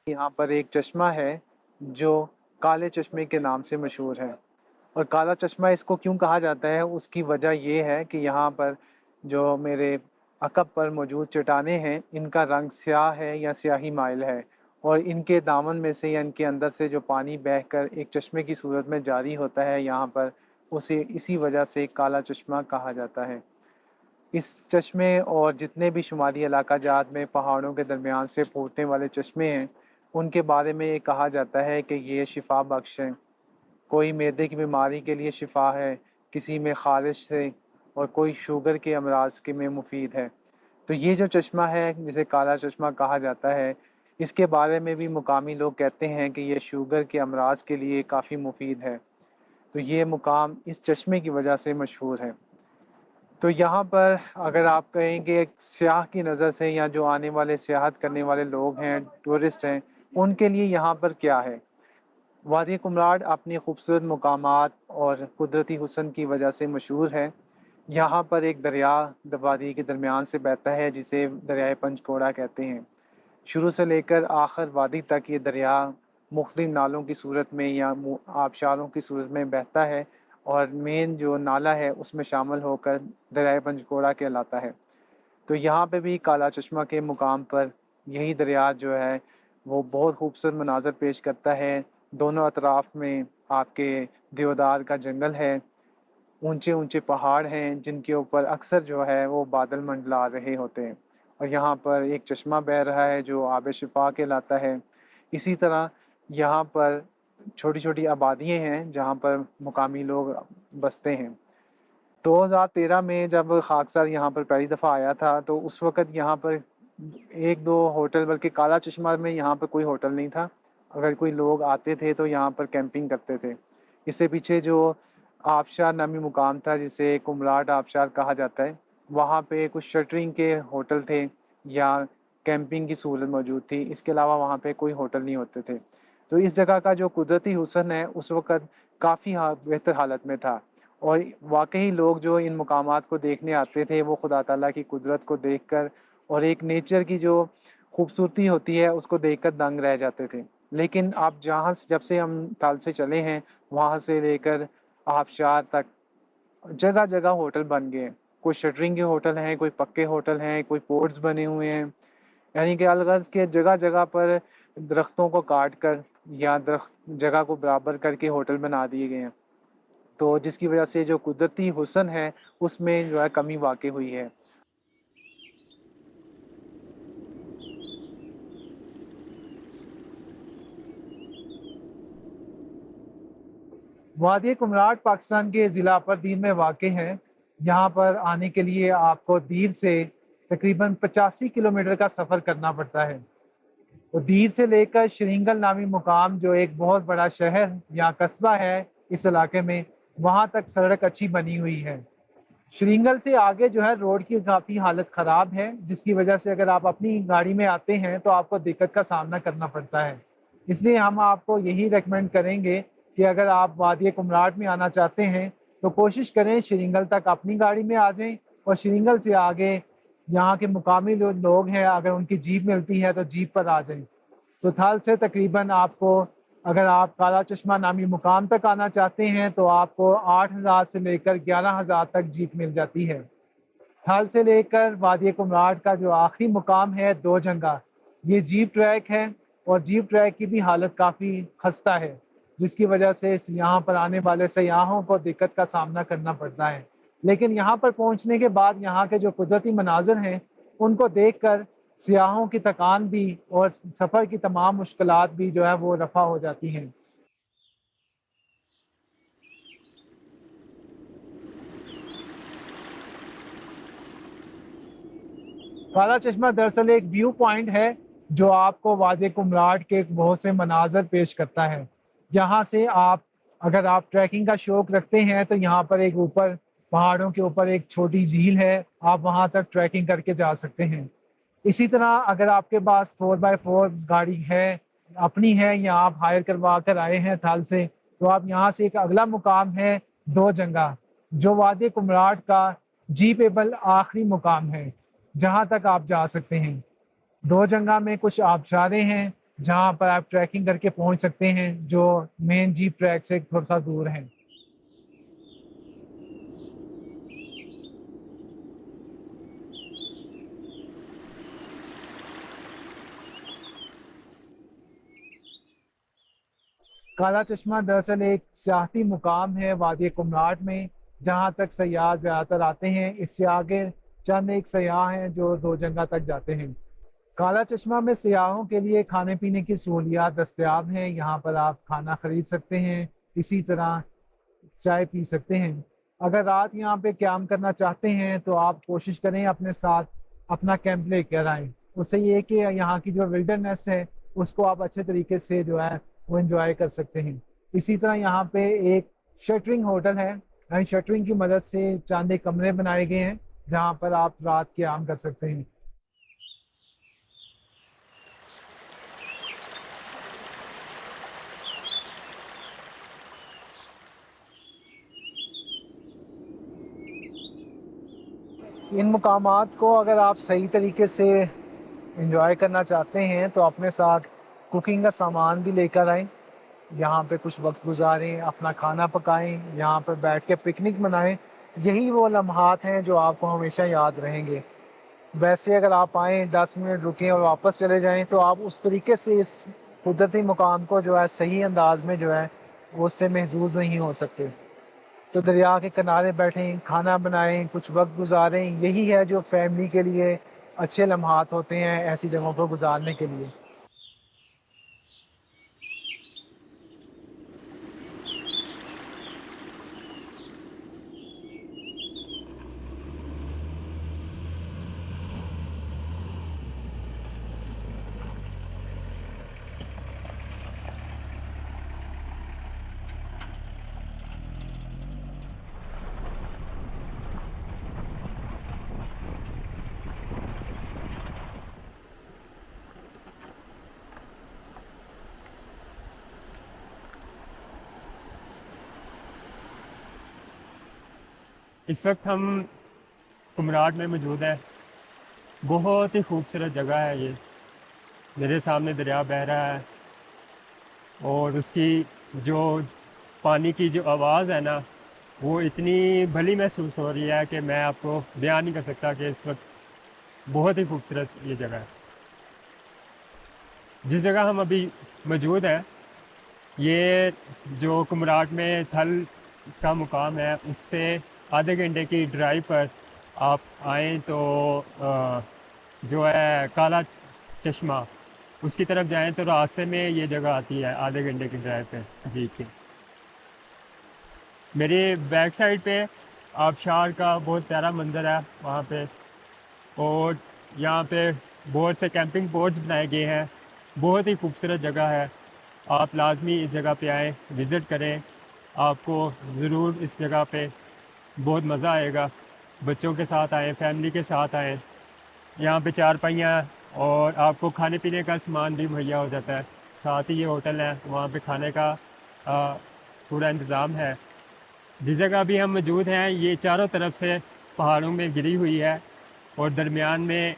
यहाँ पर एक चश्मा है जो काले चश्मे के नाम से मशहूर है। और काला चश्मा इसको क्यों कहा जाता है, उसकी वजह ये है कि यहाँ पर जो मेरे अकब पर मौजूद चट्टानें हैं, इनका रंग स्याह है या स्याही माइल है और इनके दामन में से या इनके अंदर से जो पानी बहकर एक चश्मे की सूरत में जारी होता है यहाँ पर, उसे इसी वजह से काला चश्मा कहा जाता है। इस चश्मे और जितने भी शुमाली इलाका जात में पहाड़ों के दरमियान से फूटने वाले चश्मे हैं, उनके बारे में ये कहा जाता है कि ये शिफा बख्श हैं। कोई मैदे की बीमारी के लिए शिफा है, किसी में ख़ारिश से और कोई शुगर के अमराज के में मुफीद है। तो ये जो चश्मा है जिसे काला चश्मा कहा जाता है, इसके बारे में भी मुकामी लोग कहते हैं कि ये शुगर के अमराज के लिए काफ़ी मुफीद है। तो ये मुकाम इस चश्मे की वजह से मशहूर है। तो यहाँ पर अगर आप कहें कि एक सियाह की नज़र से या जो आने वाले सियाहत करने वाले लोग हैं, टूरिस्ट हैं, उनके लिए यहाँ पर क्या है? वादी कुमराड अपनी खूबसूरत मकामात और कुदरती हुस्न की वजह से मशहूर है। यहाँ पर एक दरिया वादी के दरमियान से बहता है जिसे दरियाए पंचकोड़ा कहते हैं। शुरू से लेकर आखिर वादी तक ये दरिया मुख्तलिफ नालों की सूरत में या आबशारों की सूरत में बहता है और मेन जो नाला है उसमें शामिल होकर दरियाए पंचकोड़ा कहलाता है। तो यहाँ पे भी काला चश्मा के मुकाम पर यही दरिया जो है वो बहुत खूबसूरत मनाज़र पेश करता है। दोनों अतराफ में आपके देवदार का जंगल है, ऊंचे ऊंचे पहाड़ हैं जिनके ऊपर अक्सर जो है वो बादल मंडला रहे होते हैं और यहाँ पर एक चश्मा बह रहा है जो आब शिफा कहलाता है। इसी तरह यहाँ पर छोटी छोटी आबादियाँ हैं जहाँ पर मुकामी लोग बसते हैं। 2013 में जब खाकसर यहाँ पर पहली दफ़ा आया था तो उस वक़्त यहाँ पर 1-2 होटल, बल्कि काला चश्मा में यहाँ पर कोई होटल नहीं था। अगर कोई लोग आते थे तो यहाँ पर कैंपिंग करते थे। इससे पीछे जो आबशार नामी मुकाम था जिसे कुमराड आबशार कहा जाता है, वहाँ पे कुछ शटरिंग के होटल थे या कैंपिंग की सहूलत मौजूद थी। इसके अलावा वहाँ पे कोई होटल नहीं होते थे। तो इस जगह का जो कुदरती हुस्न है उस वक़्त काफ़ी बेहतर हालत में था और वाक़ई लोग जो इन मुकामात को देखने आते थे वो खुदा ताला की कुदरत को देखकर और एक नेचर की जो खूबसूरती होती है उसको देखकर दंग रह जाते थे। लेकिन अब जब से हम थल से चले हैं, वहाँ से लेकर आबशार तक जगह-जगह होटल बन गए हैं। कोई शटरिंग के होटल हैं, कोई पक्के होटल हैं, कोई पोर्ट्स बने हुए हैं। यानी कि अलगर्ज़ के जगह-जगह पर दरख्तों को काट कर या दरख्त जगह को बराबर करके होटल बना दिए गए हैं। तो जिसकी वजह से जो कुदरती हुस्न है उसमें जो है कमी वाक़ई हुई है। वादी कुमराड पाकिस्तान के ज़िला परदीन में वाक़ई है। यहाँ पर आने के लिए आपको दीर से तकरीबन 85 किलोमीटर का सफ़र करना पड़ता है। तो दीर से लेकर शरिंगल नामी मुकाम जो एक बहुत बड़ा शहर या कस्बा है इस इलाके में, वहाँ तक सड़क अच्छी बनी हुई है। श्रींगल से आगे जो है रोड की काफ़ी हालत ख़राब है, जिसकी वजह से अगर आप अपनी गाड़ी में आते हैं तो आपको दिक्कत का सामना करना पड़ता है। इसलिए हम आपको यही रेकमेंड करेंगे कि अगर आप वादी कुमराड में आना चाहते हैं तो कोशिश करें श्रींगल तक अपनी गाड़ी में आ जाएं और श्रींगल से आगे यहाँ के मुकामी लोग हैं, अगर उनकी जीप मिलती है तो जीप पर आ जाएं। तो थल से तकरीबन आपको, अगर आप काला चश्मा नामी मुकाम तक आना चाहते हैं तो आपको 8,000 से लेकर 11,000 तक जीप मिल जाती है। थल से लेकर वादी कुमराड का जो आखिरी मुकाम है दो जंगा, ये जीप ट्रैक है और जीप ट्रैक की भी हालत काफ़ी खस्ता है, जिसकी वजह से यहाँ पर आने वाले सयाहों को दिक्कत का सामना करना पड़ता है। लेकिन यहाँ पर पहुँचने के बाद यहाँ के जो कुदरती मनाजिर हैं उनको देख कर सियाहों की थकान भी और सफ़र की तमाम मुश्किलात भी जो है वो रफ़ा हो जाती हैं। काला चश्मा दरअसल एक व्यू पॉइंट है जो आपको वादी कुमराड के बहुत से मनाजर पेश करता है। यहाँ से आप, अगर आप ट्रैकिंग का शौक रखते हैं तो यहाँ पर एक ऊपर पहाड़ों के ऊपर एक छोटी झील है, आप वहाँ तक ट्रैकिंग करके जा सकते हैं। इसी तरह अगर आपके पास 4x4 गाड़ी है, अपनी है, या आप हायर करवा कर आए हैं थल से, तो आप यहाँ से एक अगला मुकाम है दो जंगा, जो वादी कुमराड का जीपेबल आखिरी मुकाम है, जहाँ तक आप जा सकते हैं। दो जंगा में कुछ आबशारें हैं जहाँ पर आप ट्रैकिंग करके पहुँच सकते हैं, जो मेन जीप ट्रैक से थोड़ा सा दूर है। काला चश्मा दरअसल एक सियाहती मुकाम है वादी कुमराट में, जहाँ तक सयाह ज़्यादातर आते हैं। इससे आगे चंद एक सयाह हैं जो दो जगह तक जाते हैं। काला चश्मा में सियाहों के लिए खाने पीने की सहूलियात दस्तयाब हैं। यहाँ पर आप खाना खरीद सकते हैं, इसी तरह चाय पी सकते हैं। अगर रात यहाँ पे क्याम करना चाहते हैं तो आप कोशिश करें अपने साथ अपना कैंप लेकर आएं। उससे ये है कि यहाँ की जो विल्डरनेस है उसको आप अच्छे तरीके से जो है वो एंजॉय कर सकते हैं। इसी तरह यहाँ पे एक शटरिंग होटल है, यानी शटरिंग की मदद से चांदे कमरे बनाए गए हैं जहाँ पर आप रात क्याम कर सकते हैं। इन मुकामात को अगर आप सही तरीके से एंजॉय करना चाहते हैं तो अपने साथ कुकिंग का सामान भी लेकर आएं। यहाँ पे कुछ वक्त गुजारें, अपना खाना पकाएं, यहाँ पर बैठ के पिकनिक मनाएं। यही वो लम्हात हैं जो आपको हमेशा याद रहेंगे। वैसे अगर आप आएँ, 10 मिनट रुकें और वापस चले जाएं तो आप उस तरीके से इस कुदरती मुकाम को जो है सही अंदाज में जो है वो उससे महसूस नहीं हो सकते। तो दरिया के किनारे बैठें, खाना बनाएं, कुछ वक्त गुजारें। यही है जो फैमिली के लिए अच्छे लम्हात होते हैं ऐसी जगहों पर गुजारने के लिए। इस वक्त हम कुमराट में मौजूद हैं। बहुत ही खूबसूरत जगह है ये। मेरे सामने दरिया बह रहा है और उसकी जो पानी की जो आवाज़ है ना, वो इतनी भली महसूस हो रही है कि मैं आपको बयान नहीं कर सकता कि इस वक्त बहुत ही खूबसूरत ये जगह है। जिस जगह हम अभी मौजूद हैं, ये जो कुमराट में थल का मुकाम है, उससे आधे घंटे की ड्राइव पर आप आएँ तो जो है काला चश्मा, उसकी तरफ जाएं तो रास्ते में ये जगह आती है आधे घंटे की ड्राइव पे जीप के। मेरी बैक साइड पे आबशार का बहुत प्यारा मंजर है वहाँ पे, और यहाँ पे बहुत से कैंपिंग बोर्ड्स बनाए गए हैं। बहुत ही खूबसूरत जगह है। आप लाजमी इस जगह पे आएँ, विज़िट करें। आपको ज़रूर इस जगह पे बहुत मज़ा आएगा। बच्चों के साथ आएँ, फैमिली के साथ आएँ। यहाँ पे चारपाइयाँ और आपको खाने पीने का सामान भी मुहैया हो जाता है। साथ ही ये होटल है, वहाँ पे खाने का पूरा इंतज़ाम है। जिस जगह भी हम मौजूद हैं, ये चारों तरफ से पहाड़ों में घिरी हुई है और दरमियान में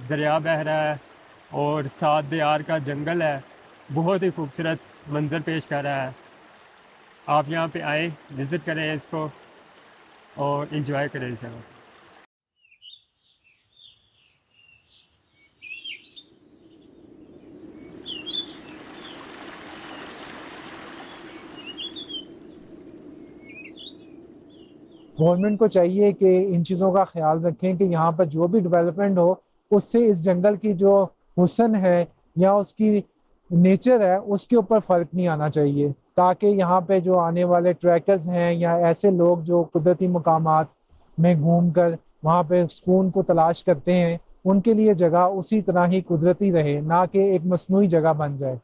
दरिया बह रहा है और साथ दियार का जंगल है। बहुत ही खूबसूरत मंजर पेश कर रहा है। आप यहाँ पे आएँ, विज़िट करें इसको और इन्जॉय करें इस जगह। गवर्नमेंट को चाहिए कि इन चीज़ों का ख्याल रखें कि यहाँ पर जो भी डेवलपमेंट हो उससे इस जंगल की जो हुस्न है या उसकी नेचर है उसके ऊपर फ़र्क नहीं आना चाहिए, ताकि यहाँ पे जो आने वाले ट्रैकर्स हैं या ऐसे लोग जो कुदरती मकामात में घूम कर वहाँ पे सुकून को तलाश करते हैं, उनके लिए जगह उसी तरह ही कुदरती रहे, ना कि एक मसनूई जगह बन जाए।